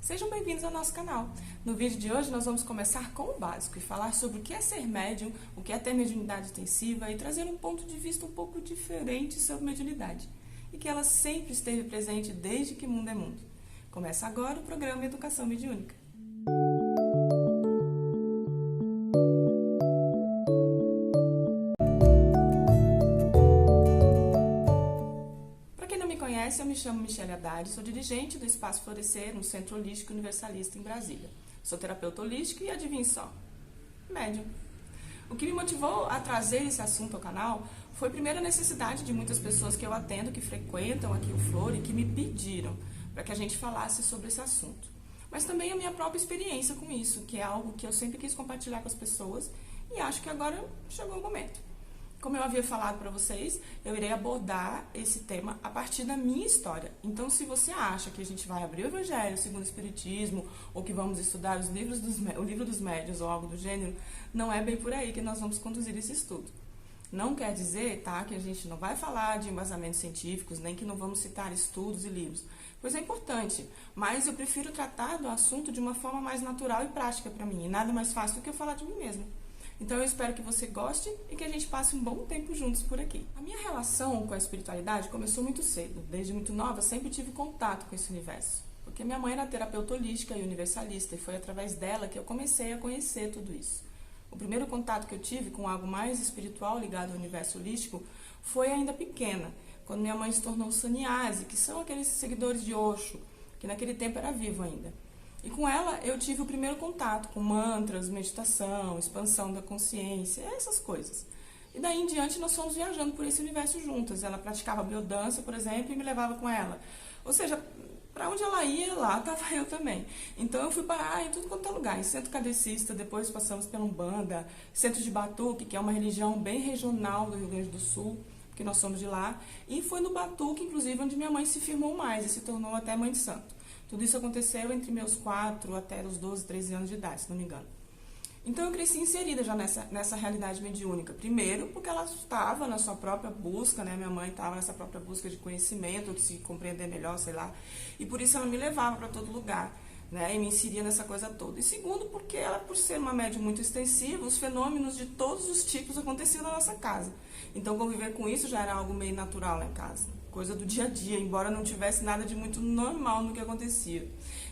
Sejam bem-vindos ao nosso canal. No vídeo de hoje nós vamos começar com o básico e falar sobre o que é ser médium, o que é ter mediunidade intensiva e trazer um ponto de vista um pouco diferente sobre mediunidade e que ela sempre esteve presente desde que mundo é mundo. Começa agora o programa Educação Mediúnica. Eu me chamo Michele Haddad, sou dirigente do Espaço Florescer, no Centro Holístico Universalista em Brasília. Sou terapeuta holística e adivinhe só, médium. O que me motivou a trazer esse assunto ao canal foi primeiro a necessidade de muitas pessoas que eu atendo, que frequentam aqui o Flor e que me pediram para que a gente falasse sobre esse assunto. Mas também a minha própria experiência com isso, que é algo que eu sempre quis compartilhar com as pessoas e acho que agora chegou o momento. Como eu havia falado para vocês, eu irei abordar esse tema a partir da minha história. Então, se você acha que a gente vai abrir o Evangelho segundo o Espiritismo ou que vamos estudar o livro dos médiuns ou algo do gênero, não é bem por aí que nós vamos conduzir esse estudo. Não quer dizer, tá, que a gente não vai falar de embasamentos científicos, nem que não vamos citar estudos e livros, pois é importante, mas eu prefiro tratar do assunto de uma forma mais natural e prática para mim, e nada mais fácil do que eu falar de mim mesma. Então eu espero que você goste e que a gente passe um bom tempo juntos por aqui. A minha relação com a espiritualidade começou muito cedo. Desde muito nova, sempre tive contato com esse universo. Porque minha mãe era terapeuta holística e universalista, e foi através dela que eu comecei a conhecer tudo isso. O primeiro contato que eu tive com algo mais espiritual ligado ao universo holístico foi ainda pequena, quando minha mãe se tornou sannyasi, que são aqueles seguidores de Osho, que naquele tempo era vivo ainda. E com ela eu tive o primeiro contato com mantras, meditação, expansão da consciência, essas coisas. E daí em diante nós fomos viajando por esse universo juntas. Ela praticava biodança, por exemplo, e me levava com ela. Ou seja, para onde ela ia, lá estava eu também. Então eu fui parar em tudo quanto é lugar. Em centro kardecista, depois passamos pela Umbanda, centro de Batuque, que é uma religião bem regional do Rio Grande do Sul, porque nós somos de lá. E foi no Batuque, inclusive, onde minha mãe se firmou mais e se tornou até mãe de santo. Tudo isso aconteceu entre meus 4 até os 12, 13 anos de idade, se não me engano. Então eu cresci inserida já nessa realidade mediúnica. Primeiro, porque ela estava na sua própria busca, né? Minha mãe estava nessa própria busca de conhecimento, de se compreender melhor, sei lá. E por isso ela me levava para todo lugar, né? E me inseria nessa coisa toda. E segundo, porque ela, por ser uma médium muito extensiva, os fenômenos de todos os tipos aconteciam na nossa casa. Então conviver com isso já era algo meio natural lá em casa. Coisa do dia a dia, embora não tivesse nada de muito normal no que acontecia.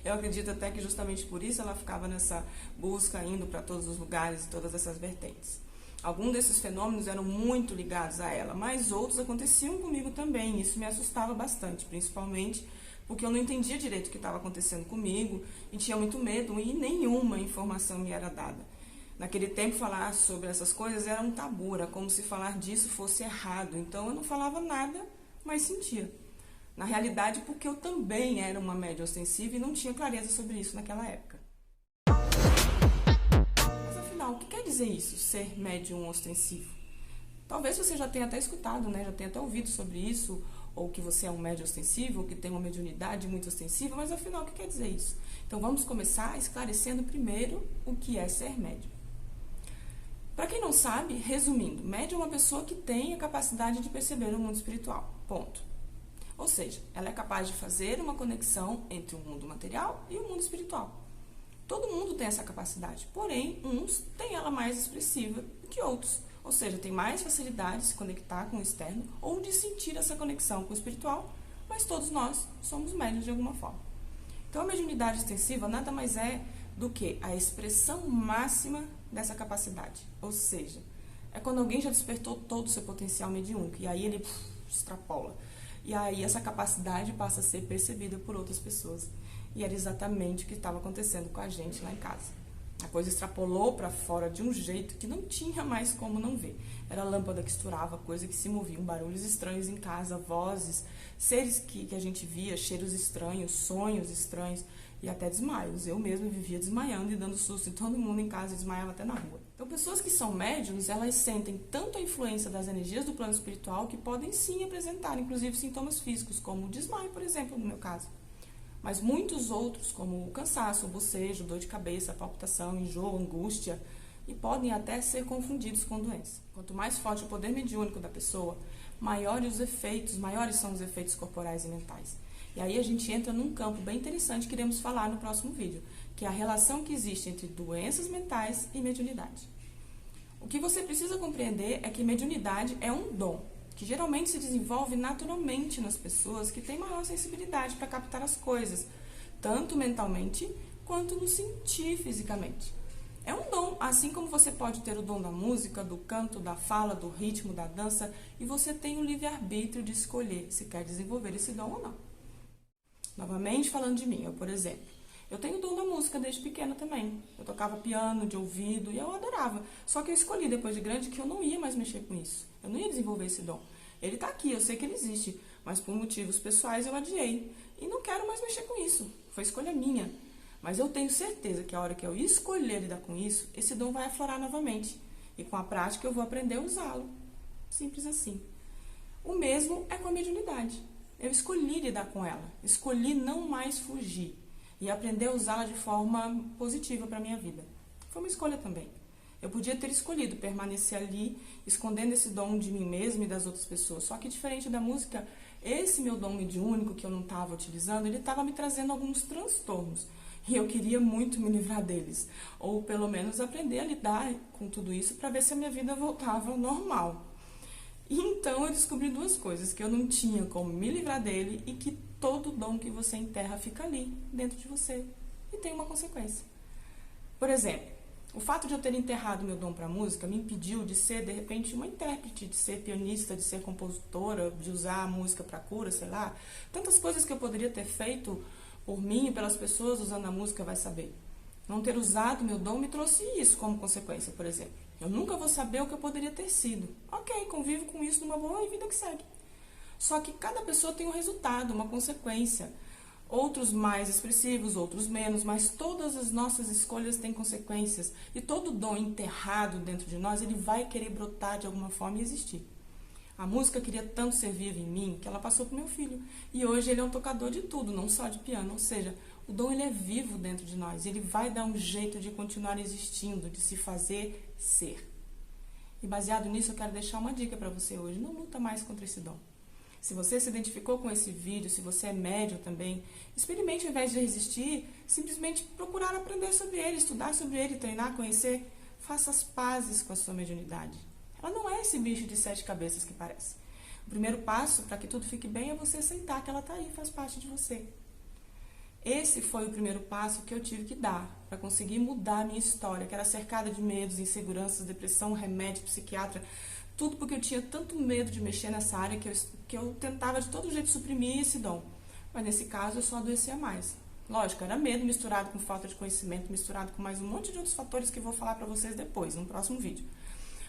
Eu acredito até que justamente por isso ela ficava nessa busca, indo para todos os lugares e todas essas vertentes. Alguns desses fenômenos eram muito ligados a ela, mas outros aconteciam comigo também. Isso me assustava bastante, principalmente porque eu não entendia direito o que estava acontecendo comigo e tinha muito medo e nenhuma informação me era dada. Naquele tempo, falar sobre essas coisas era um tabu, era como se falar disso fosse errado. Então eu não falava nada, mas sentia. Na realidade, porque eu também era uma médium ostensiva e não tinha clareza sobre isso naquela época. Mas afinal, o que quer dizer isso, ser médium ostensivo? Talvez você já tenha até escutado, né? Já tenha até ouvido sobre isso, ou que você é um médium ostensivo, ou que tem uma mediunidade muito ostensiva, mas afinal, o que quer dizer isso? Então vamos começar esclarecendo primeiro o que é ser médium. Para quem não sabe, resumindo, médium é uma pessoa que tem a capacidade de perceber o mundo espiritual, ponto. Ou seja, ela é capaz de fazer uma conexão entre o mundo material e o mundo espiritual. Todo mundo tem essa capacidade, porém, uns têm ela mais expressiva do que outros. Ou seja, tem mais facilidade de se conectar com o externo ou de sentir essa conexão com o espiritual, mas todos nós somos médiuns de alguma forma. Então, a mediunidade extensiva nada mais é do que a expressão máxima dessa capacidade. Ou seja, é quando alguém já despertou todo o seu potencial mediúnico e aí ele extrapola. E aí essa capacidade passa a ser percebida por outras pessoas. E era exatamente o que estava acontecendo com a gente lá em casa. A coisa extrapolou para fora de um jeito que não tinha mais como não ver. Era a lâmpada que estourava, coisa que se moviam, barulhos estranhos em casa, vozes, seres que a gente via, cheiros estranhos, sonhos estranhos e até desmaios. Eu mesma vivia desmaiando e dando susto em todo mundo em casa e desmaiava até na rua. Então, pessoas que são médiums, elas sentem tanto a influência das energias do plano espiritual que podem sim apresentar, inclusive, sintomas físicos, como o desmaio, por exemplo, no meu caso. Mas muitos outros, como o cansaço, o bocejo, dor de cabeça, palpitação, enjoo, angústia, e podem até ser confundidos com doença. Quanto mais forte o poder mediúnico da pessoa, maiores são os efeitos corporais e mentais. E aí a gente entra num campo bem interessante que iremos falar no próximo vídeo, que é a relação que existe entre doenças mentais e mediunidade. O que você precisa compreender é que mediunidade é um dom, que geralmente se desenvolve naturalmente nas pessoas que têm maior sensibilidade para captar as coisas, tanto mentalmente quanto no sentir fisicamente. É um dom, assim como você pode ter o dom da música, do canto, da fala, do ritmo, da dança, e você tem o livre-arbítrio de escolher se quer desenvolver esse dom ou não. Novamente falando de mim, eu, por exemplo, eu tenho o dom da música desde pequena também. Eu tocava piano de ouvido e eu adorava. Só que eu escolhi depois de grande que eu não ia mais mexer com isso. Eu não ia desenvolver esse dom. Ele está aqui, eu sei que ele existe, mas por motivos pessoais eu adiei. E não quero mais mexer com isso. Foi escolha minha. Mas eu tenho certeza que a hora que eu escolher lidar com isso, esse dom vai aflorar novamente. E com a prática eu vou aprender a usá-lo. Simples assim. O mesmo é com a mediunidade. Eu escolhi lidar com ela. Escolhi não mais fugir. E aprender a usá-la de forma positiva para a minha vida. Foi uma escolha também. Eu podia ter escolhido permanecer ali, escondendo esse dom de mim mesma e das outras pessoas. Só que diferente da música, esse meu dom mediúnico que eu não estava utilizando, ele estava me trazendo alguns transtornos. E eu queria muito me livrar deles. Ou pelo menos aprender a lidar com tudo isso para ver se a minha vida voltava ao normal. E então eu descobri duas coisas, que eu não tinha como me livrar dele e que todo dom que você enterra fica ali, dentro de você. E tem uma consequência. Por exemplo, o fato de eu ter enterrado meu dom para a música me impediu de ser, de repente, uma intérprete, de ser pianista, de ser compositora, de usar a música para cura, sei lá. Tantas coisas que eu poderia ter feito por mim e pelas pessoas usando a música, vai saber. Não ter usado meu dom me trouxe isso como consequência, por exemplo. Eu nunca vou saber o que eu poderia ter sido. Ok, convivo com isso numa boa e vida que segue. Só que cada pessoa tem um resultado, uma consequência. Outros mais expressivos, outros menos, mas todas as nossas escolhas têm consequências. E todo dom enterrado dentro de nós, ele vai querer brotar de alguma forma e existir. A música queria tanto ser viva em mim que ela passou para o meu filho. E hoje ele é um tocador de tudo, não só de piano. Ou seja, o dom ele é vivo dentro de nós. Ele vai dar um jeito de continuar existindo, de se fazer ser. E baseado nisso eu quero deixar uma dica para você hoje. Não luta mais contra esse dom. Se você se identificou com esse vídeo, se você é médium também, experimente ao invés de resistir, simplesmente procurar aprender sobre ele, estudar sobre ele, treinar, conhecer. Faça as pazes com a sua mediunidade. Ela não é esse bicho de 7 cabeças que parece. O primeiro passo para que tudo fique bem é você aceitar que ela está aí, faz parte de você. Esse foi o primeiro passo que eu tive que dar para conseguir mudar a minha história, que era cercada de medos, inseguranças, depressão, remédio, psiquiatra, tudo porque eu tinha tanto medo de mexer nessa área que eu tentava de todo jeito suprimir esse dom. Mas nesse caso eu só adoecia mais. Lógico, era medo misturado com falta de conhecimento, misturado com mais um monte de outros fatores que eu vou falar para vocês depois, no próximo vídeo.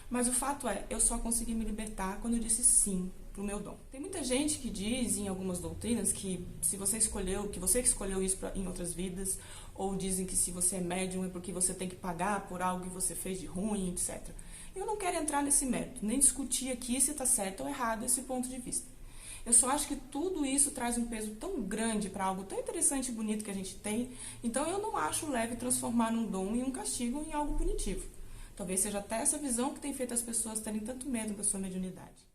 Mas o fato é, eu só consegui me libertar quando eu disse sim pro meu dom. Tem muita gente que diz em algumas doutrinas que se você escolheu, que você escolheu isso em outras vidas, ou dizem que se você é médium é porque você tem que pagar por algo que você fez de ruim, etc. Eu não quero entrar nesse mérito, nem discutir aqui se está certo ou errado esse ponto de vista. Eu só acho que tudo isso traz um peso tão grande para algo tão interessante e bonito que a gente tem, então eu não acho leve transformar um dom em um castigo em algo punitivo. Talvez seja até essa visão que tem feito as pessoas terem tanto medo da sua mediunidade.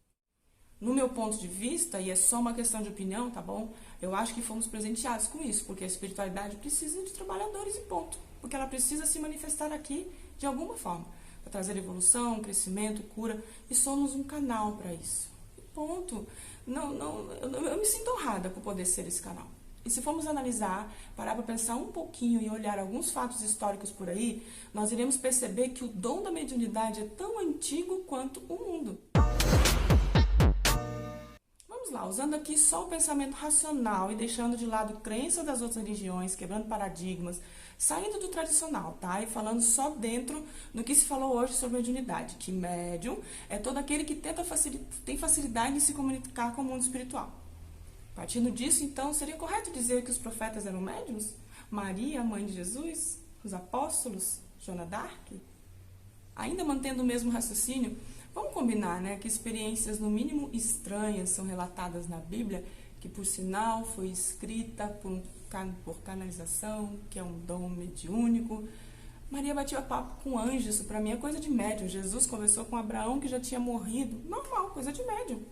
No meu ponto de vista, e é só uma questão de opinião, tá bom? Eu acho que fomos presenteados com isso, porque a espiritualidade precisa de trabalhadores e ponto. Porque ela precisa se manifestar aqui de alguma forma, para trazer evolução, crescimento, cura, e somos um canal para isso. E ponto. Eu me sinto honrada por poder ser esse canal. E se formos analisar, parar para pensar um pouquinho e olhar alguns fatos históricos por aí, nós iremos perceber que o dom da mediunidade é tão antigo quanto o mundo. Vamos lá, usando aqui só o pensamento racional e deixando de lado crença das outras religiões, quebrando paradigmas, saindo do tradicional, tá? E falando só dentro do que se falou hoje sobre mediunidade, que médium é todo aquele que tem facilidade em se comunicar com o mundo espiritual. Partindo disso, então, seria correto dizer que os profetas eram médiuns? Maria, a mãe de Jesus? Os apóstolos? Joana d'Arc? Ainda mantendo o mesmo raciocínio, vamos combinar, né, que experiências no mínimo estranhas são relatadas na Bíblia, que por sinal foi escrita por canalização, que é um dom mediúnico. Maria batia papo com anjos, isso para mim é coisa de médium. Jesus conversou com Abraão, que já tinha morrido. Normal, coisa de médium.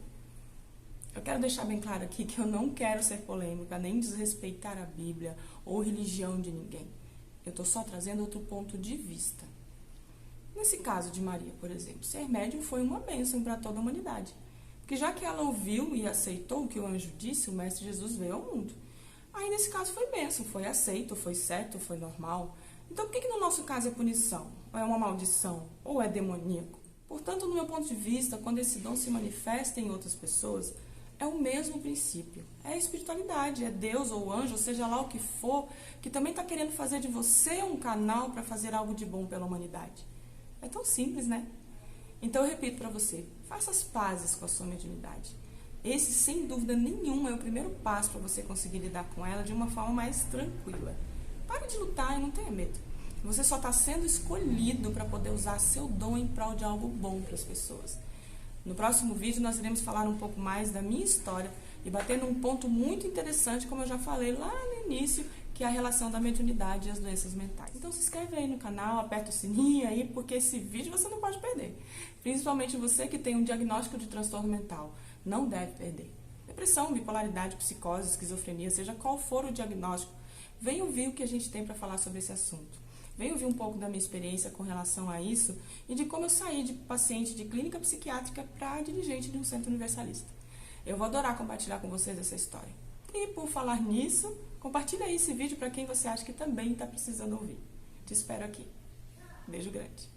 Eu quero deixar bem claro aqui que eu não quero ser polêmica, nem desrespeitar a Bíblia ou religião de ninguém. Eu estou só trazendo outro ponto de vista. Nesse caso de Maria, por exemplo, ser médium foi uma bênção para toda a humanidade. Porque já que ela ouviu e aceitou o que o anjo disse, o Mestre Jesus veio ao mundo. Aí nesse caso foi bênção, foi aceito, foi certo, foi normal. Então por que no nosso caso é punição? Ou é uma maldição? Ou é demoníaco? Portanto, no meu ponto de vista, quando esse dom se manifesta em outras pessoas, é o mesmo princípio. É a espiritualidade, é Deus ou anjo, ou seja lá o que for, que também está querendo fazer de você um canal para fazer algo de bom pela humanidade. É tão simples, né? Então eu repito para você, faça as pazes com a sua mediunidade. Esse, sem dúvida nenhuma, é o primeiro passo para você conseguir lidar com ela de uma forma mais tranquila. Pare de lutar e não tenha medo. Você só está sendo escolhido para poder usar seu dom em prol de algo bom para as pessoas. No próximo vídeo nós iremos falar um pouco mais da minha história e bater num ponto muito interessante, como eu já falei lá no início, que é a relação da mediunidade e as doenças mentais. Então se inscreve aí no canal, aperta o sininho aí, porque esse vídeo você não pode perder. Principalmente você que tem um diagnóstico de transtorno mental, não deve perder. Depressão, bipolaridade, psicose, esquizofrenia, seja qual for o diagnóstico, vem ouvir o que a gente tem para falar sobre esse assunto. Vem ouvir um pouco da minha experiência com relação a isso e de como eu saí de paciente de clínica psiquiátrica para dirigente de um centro universalista. Eu vou adorar compartilhar com vocês essa história. E por falar nisso, compartilha aí esse vídeo para quem você acha que também está precisando ouvir. Te espero aqui. Beijo grande.